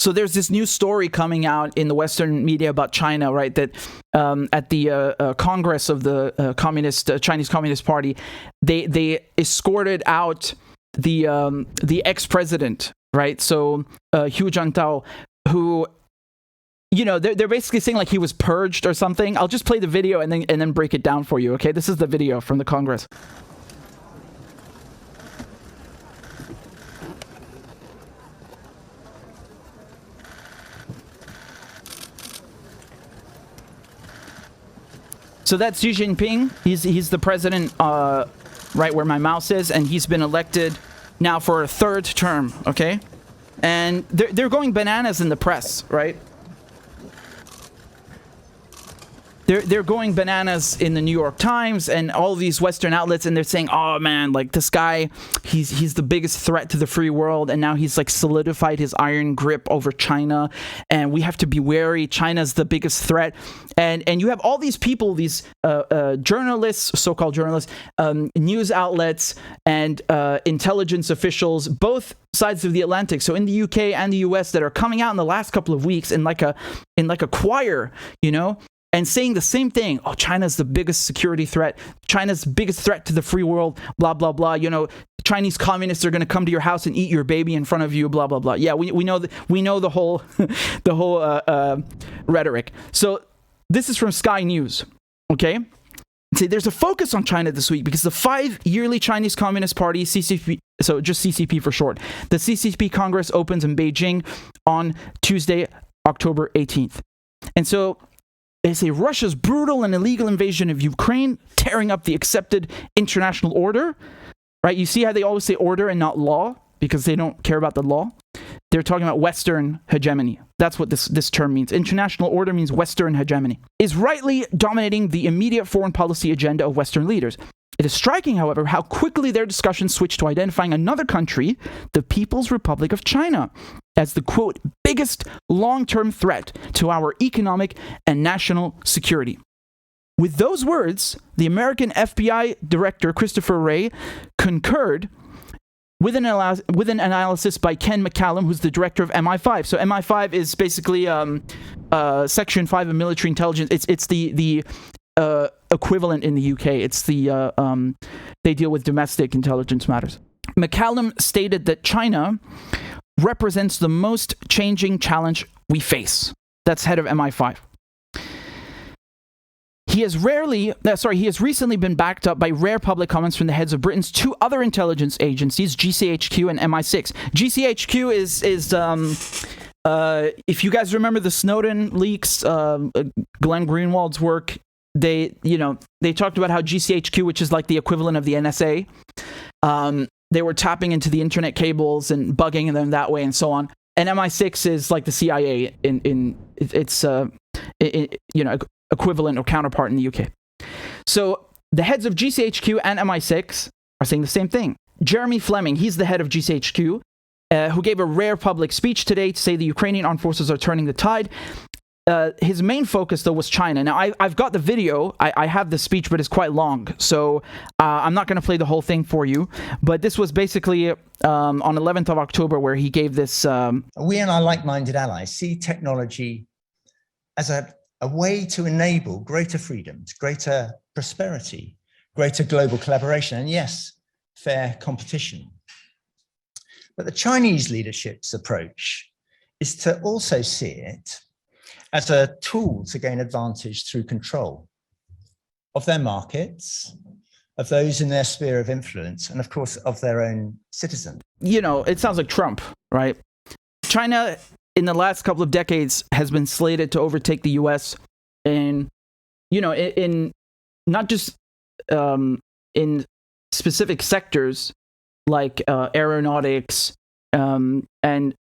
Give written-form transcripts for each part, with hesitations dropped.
So there's this new story coming out in the Western media about China, right? That at the Congress of the Chinese Communist Party, they escorted out the ex-president, right? So Hu Jintao, who, they're basically saying like he was purged or something. I'll just play the video and then break it down for you. Okay, this is the video from the Congress. So that's Xi Jinping. He's the president, right where my mouse is, and he's been elected now for a third term, okay? And they're going bananas in the press, right? They're going bananas in the New York Times and all these Western outlets, and they're saying, oh man, like this guy, he's the biggest threat to the free world, and now he's like solidified his iron grip over China, and we have to be wary. China's the biggest threat. And you have all these people, these journalists, so-called journalists, news outlets, and intelligence officials, both sides of the Atlantic, so in the UK and the US, that are coming out in the last couple of weeks in like a choir, and saying the same thing. Oh, China's the biggest security threat. China's biggest threat to the free world, blah, blah, blah. Chinese communists are going to come to your house and eat your baby in front of you, blah, blah, blah. Yeah, we know the whole the whole rhetoric. So this is from Sky News, okay? See, there's a focus on China this week because the 5-yearly Chinese Communist Party, CCP, so just CCP for short, the CCP Congress opens in Beijing on Tuesday, October 18th. And so they say Russia's brutal and illegal invasion of Ukraine, tearing up the accepted international order, right? You see how they always say order and not law because they don't care about the law? They're talking about Western hegemony. That's what this term means. International order means Western hegemony. Is rightly dominating the immediate foreign policy agenda of Western leaders. It is striking, however, how quickly their discussions switch to identifying another country, the People's Republic of China, as the, quote, biggest long-term threat to our economic and national security. With those words, the American FBI Director Christopher Wray concurred with an analysis by Ken McCallum, who's the director of MI5. So MI5 is basically Section 5 of military intelligence. It's the equivalent in the UK. It's they deal with domestic intelligence matters. McCallum stated that China represents the most changing challenge we face. That's head of MI5. He has recently been backed up by rare public comments from the heads of Britain's two other intelligence agencies, GCHQ and MI6. GCHQ is if you guys remember the Snowden leaks, Glenn Greenwald's work, they talked about how GCHQ, which is like the equivalent of the NSA, they were tapping into the internet cables and bugging them that way and so on. And MI6 is like the CIA in its equivalent or counterpart in the UK. So the heads of GCHQ and MI6 are saying the same thing. Jeremy Fleming, he's the head of GCHQ, who gave a rare public speech today to say the Ukrainian armed forces are turning the tide. His main focus, though, was China. Now, I've got the video. I have the speech, but it's quite long. So I'm not going to play the whole thing for you. But this was basically on 11th of October where he gave this... We and our like-minded allies see technology as a way to enable greater freedoms, greater prosperity, greater global collaboration, and yes, fair competition. But the Chinese leadership's approach is to also see it as a tool to gain advantage through control of their markets, of those in their sphere of influence, and of course, of their own citizens. It sounds like Trump, right? China, in the last couple of decades, has been slated to overtake the U.S. in not just in specific sectors like aeronautics, and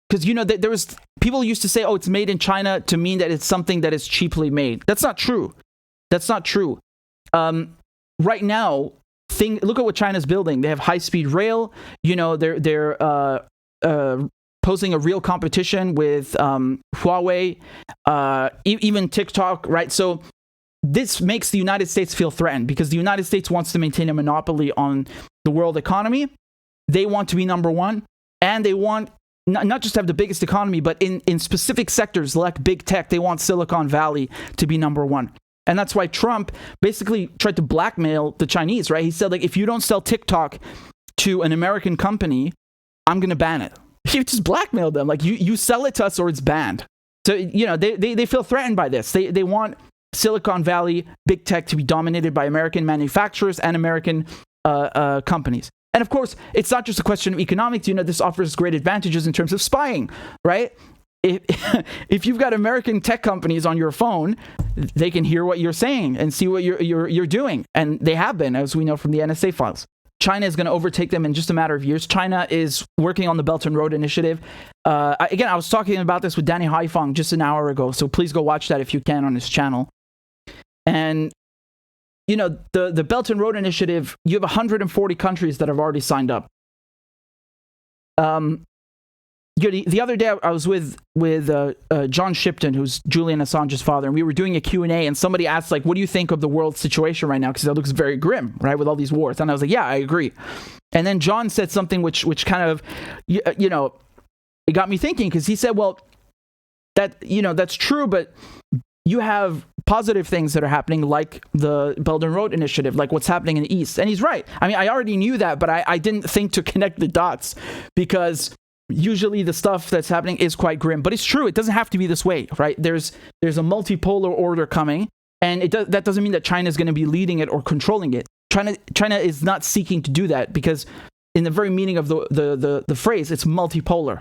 because there was people used to say, oh, it's made in China, to mean that it's something that is cheaply made. That's not true. Right now, look at what China's building. They have high-speed rail. They're posing a real competition with Huawei, even TikTok, right? So this makes the United States feel threatened because the United States wants to maintain a monopoly on the world economy. They want to be number one, and they want not just have the biggest economy, but in specific sectors like big tech, they want Silicon Valley to be number one. And that's why Trump basically tried to blackmail the Chinese, right? He said, like, if you don't sell TikTok to an American company, I'm going to ban it. He just blackmailed them. Like, you sell it to us or it's banned. So, they feel threatened by this. They want Silicon Valley, big tech to be dominated by American manufacturers and American companies. And of course, it's not just a question of economics. This offers great advantages in terms of spying, right? If you've got American tech companies on your phone, they can hear what you're saying and see what you're doing. And they have been, as we know from the NSA files. China is going to overtake them in just a matter of years. China is working on the Belt and Road Initiative. Again, I was talking about this with Danny Haifong just an hour ago, so please go watch that if you can on his channel. And, the Belt and Road Initiative, you have 140 countries that have already signed up. The other day, I was with John Shipton, who's Julian Assange's father, and we were doing a Q&A, and somebody asked, like, what do you think of the world situation right now? Because it looks very grim, right, with all these wars. And I was like, yeah, I agree. And then John said something which kind of, it got me thinking, because he said, well, that's true, but you have positive things that are happening, like the Belt and Road Initiative, like what's happening in the East. And he's right. I mean, I already knew that, but I didn't think to connect the dots, because usually the stuff that's happening is quite grim. But it's true. It doesn't have to be this way, right? There's a multipolar order coming, and that doesn't mean that China is going to be leading it or controlling it. China is not seeking to do that, because in the very meaning of the phrase, it's multipolar.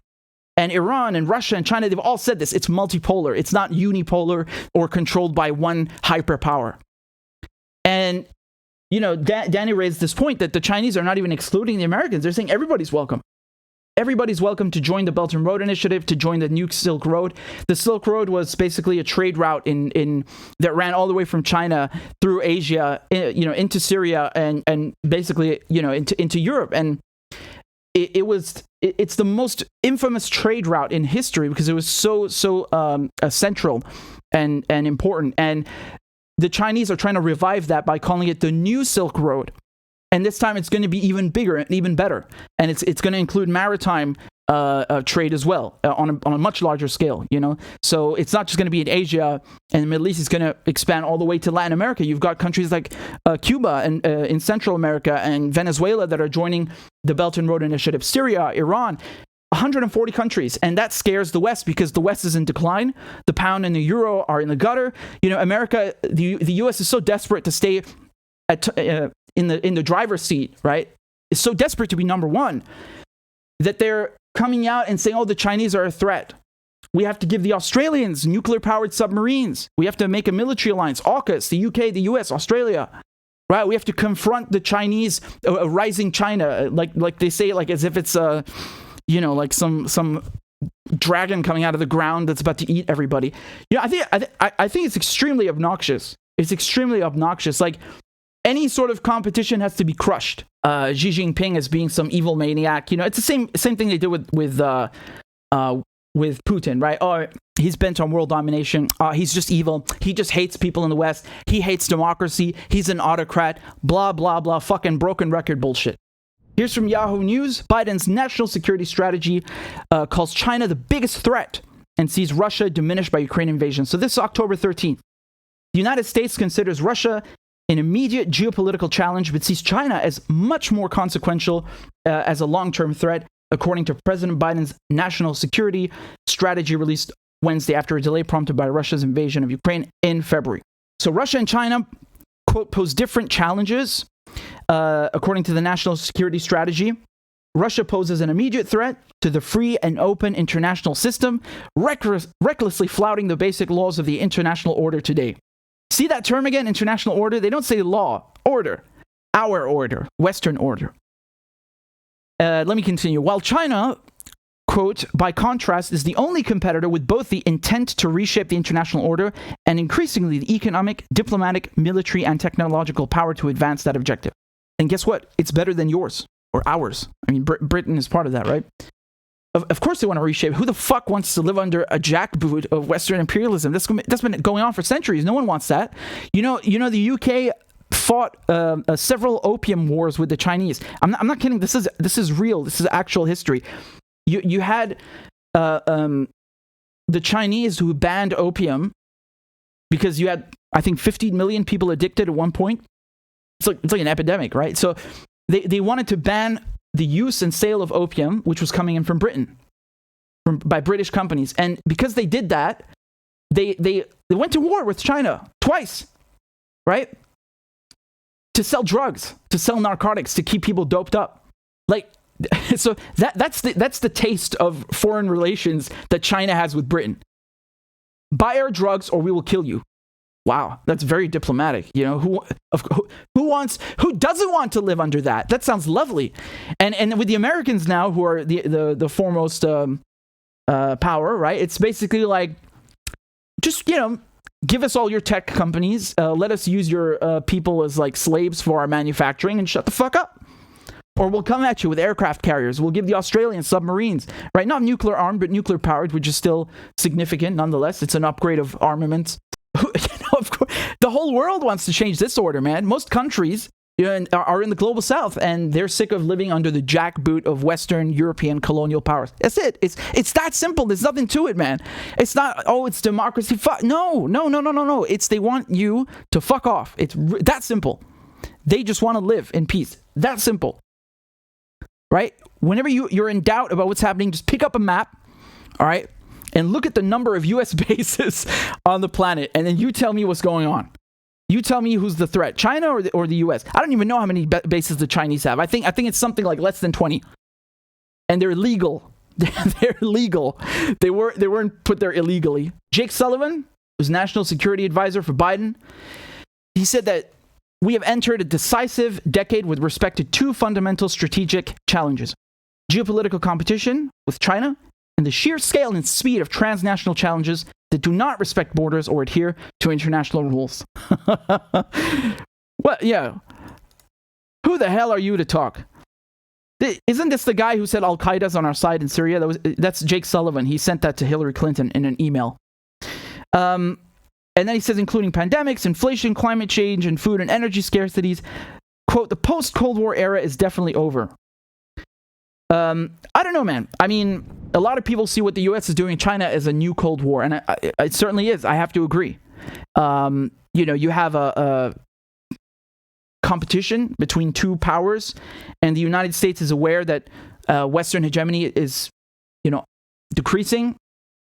And Iran and Russia and China, they've all said this. It's multipolar. It's not unipolar or controlled by one hyperpower. And, Danny raised this point that the Chinese are not even excluding the Americans. They're saying everybody's welcome. Everybody's welcome to join the Belt and Road Initiative, to join the New Silk Road. The Silk Road was basically a trade route that ran all the way from China through Asia, into Syria and basically, into Europe. And it's the most infamous trade route in history, because it was so central and important. And the Chinese are trying to revive that by calling it the New Silk Road. And this time it's going to be even bigger and even better. And it's going to include maritime trade as well, on a much larger scale, So it's not just going to be in Asia and the Middle East. It's going to expand all the way to Latin America. You've got countries like Cuba and in Central America and Venezuela that are joining the Belt and Road Initiative. Syria, Iran, 140 countries. And that scares the West, because the West is in decline. The pound and the euro are in the gutter. America, the U.S. is so desperate to stay in the driver's seat, right? It's so desperate to be number one that they're coming out and saying, oh, the Chinese are a threat. We have to give the Australians nuclear-powered submarines. We have to make a military alliance. AUKUS, the UK, the US, Australia. Right? We have to confront the Chinese, a rising China, like they say, like as if it's like some dragon coming out of the ground that's about to eat everybody. I think it's extremely obnoxious. It's extremely obnoxious. Like, any sort of competition has to be crushed. Xi Jinping as being some evil maniac. It's the same thing they did with Putin, right? Oh, he's bent on world domination. He's just evil. He just hates people in the West. He hates democracy. He's an autocrat. Blah, blah, blah. Fucking broken record bullshit. Here's from Yahoo News. Biden's national security strategy calls China the biggest threat and sees Russia diminished by Ukraine invasion. So this is October 13th. The United States considers Russia an immediate geopolitical challenge, but sees China as much more consequential as a long-term threat, according to President Biden's national security strategy released Wednesday after a delay prompted by Russia's invasion of Ukraine in February. So Russia and China, quote, pose different challenges, according to the national security strategy. Russia poses an immediate threat to the free and open international system, recklessly flouting the basic laws of the international order today. See that term again, international order? They don't say law, order. Our order, Western order. Let me continue. While China, quote, by contrast, is the only competitor with both the intent to reshape the international order and increasingly the economic, diplomatic, military, and technological power to advance that objective. And guess what? It's better than yours or ours. I mean, Britain is part of that, right? Of course they want to reshape. Who the fuck wants to live under a jackboot of Western imperialism? That's been going on for centuries. No one wants that. The UK fought several opium wars with the Chinese. I'm not kidding. This is real. This is actual history. You had the Chinese who banned opium because you had, I think, 50 million people addicted at one point. It's like an epidemic, right? So they wanted to ban the use and sale of opium, which was coming in from Britain, by British companies. And because they did that, they went to war with China twice, right? To sell drugs, to sell narcotics, to keep people doped up. Like, so that's the taste of foreign relations that China has with Britain. Buy our drugs or we will kill you. Wow, that's very diplomatic. You know, who doesn't want to live under that? That sounds lovely. And with the Americans now, who are the foremost power, right? It's basically like, just, you know, give us all your tech companies, let us use your people as like slaves for our manufacturing, and shut the fuck up. Or we'll come at you with aircraft carriers. We'll give the Australians submarines, right? Not nuclear armed, but nuclear powered, which is still significant nonetheless. It's an upgrade of armaments. Of course, the whole world wants to change this order, man. Most countries, you know, are in the global south, and they're sick of living under the jackboot of Western European colonial powers. That's it. It's that simple. There's nothing to it, man. It's not, oh, it's democracy. No. It's they want you to fuck off. It's that simple. They just want to live in peace. That simple. Right? Whenever you're in doubt about what's happening, just pick up a map, all right, and look at the number of U.S. bases on the planet, and then you tell me what's going on. You tell me who's the threat, China or the U.S. I don't even know how many bases the Chinese have. I think it's something like less than 20, and they're legal. They're legal. They weren't put there illegally. Jake Sullivan, who's National Security Advisor for Biden, he said that we have entered a decisive decade with respect to two fundamental strategic challenges: geopolitical competition with China and the sheer scale and speed of transnational challenges that do not respect borders or adhere to international rules. Well, yeah. Who the hell are you to talk? Isn't this the guy who said Al-Qaeda's on our side in Syria? That's Jake Sullivan. He sent that to Hillary Clinton in an email. And then he says, including pandemics, inflation, climate change, and food and energy scarcities, quote, the post-Cold War era is definitely over. I don't know, man. I mean, a lot of people see what the U.S. is doing in China as a new Cold War, and it certainly is. I have to agree. You know, you have a competition between two powers, and the United States is aware that Western hegemony is, you know, decreasing,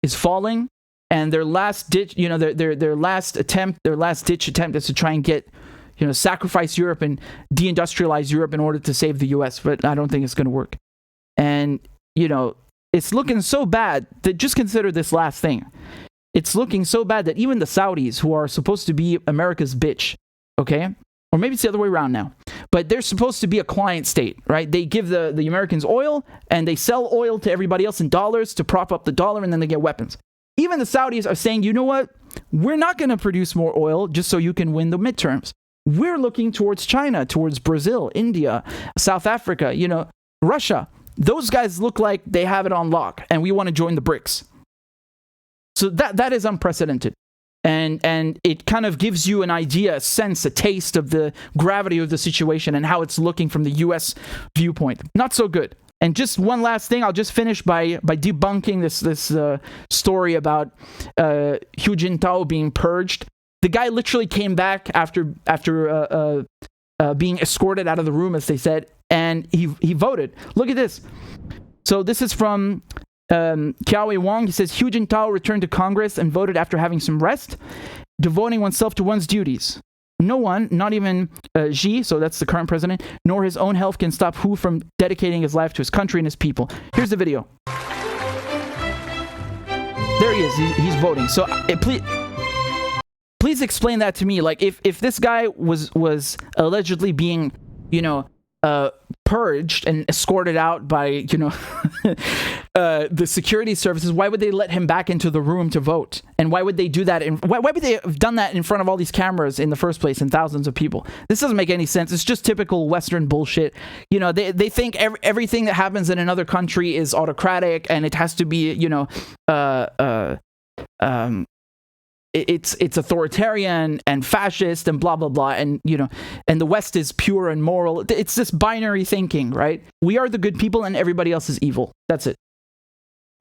is falling. And their last ditch, you know, their last ditch attempt is to try and get, you know, sacrifice Europe and deindustrialize Europe in order to save the U.S. But I don't think it's going to work. And, you know, it's looking so bad that just consider this last thing. It's looking so bad that even the Saudis, who are supposed to be America's bitch, okay? Or maybe it's the other way around now. But they're supposed to be a client state, right? They give the Americans oil, and they sell oil to everybody else in dollars to prop up the dollar, and then they get weapons. Even the Saudis are saying, you know what? We're not going to produce more oil just so you can win the midterms. We're looking towards China, towards Brazil, India, South Africa, you know, Russia. Those guys look like they have it on lock, and we want to join the BRICS. So that is unprecedented. And it kind of gives you an idea, a sense, a taste of the gravity of the situation and how it's looking from the U.S. viewpoint. Not so good. And just one last thing, I'll just finish by debunking this story about Hu Jintao being purged. The guy literally came back after being escorted out of the room, as they said, and he voted. Look at this. So this is from Kiawe Wong. He says, Hu Jintao returned to Congress and voted after having some rest, devoting oneself to one's duties. No one, not even Xi, so that's the current president, nor his own health can stop Hu from dedicating his life to his country and his people. Here's the video. There he is. He's voting. So please explain that to me. Like, if this guy was allegedly being, you know, purged and escorted out by, you know, the security services, why would they let him back into the room to vote? And why would they do that? Why would they have done that in front of all these cameras in the first place and thousands of people? This doesn't make any sense. It's just typical Western bullshit. You know, they think everything that happens in another country is autocratic and it has to be, you know, it's authoritarian and fascist and blah blah blah, and you know, and the West is pure and moral. It's this binary thinking, right? We are the good people and everybody else is evil. That's it.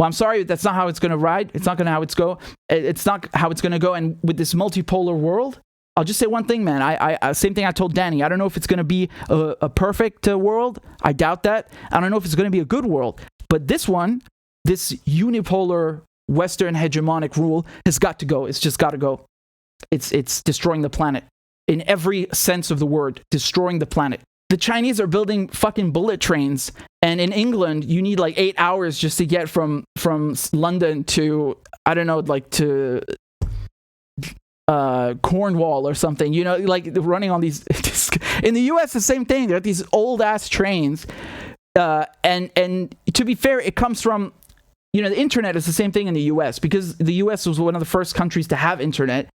Well, I'm sorry, that's not how it's going to ride. It's not going to how it's go. It's not how it's going to go. And with this multipolar world, I'll just say one thing, man. I same thing I told Danny. I don't know if it's going to be a perfect world. I doubt that. I don't know if it's going to be a good world. But this one, this unipolar Western hegemonic rule has got to go. It's just got to go. It's destroying the planet. In every sense of the word, destroying the planet. The Chinese are building fucking bullet trains, and in England, you need like 8 hours just to get from London to, I don't know, like to Cornwall or something. You know, like running on these. In the U.S., the same thing. There are these old ass trains, and to be fair, it comes from, you know, the internet is the same thing in the U.S. because the U.S. was one of the first countries to have internet.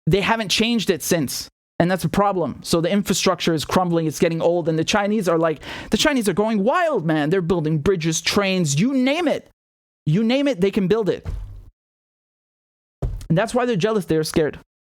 They haven't changed it since. And that's a problem. So the infrastructure is crumbling. It's getting old. And the Chinese are going wild, man. They're building bridges, trains, you name it. You name it, they can build it. And that's why they're jealous. They're scared.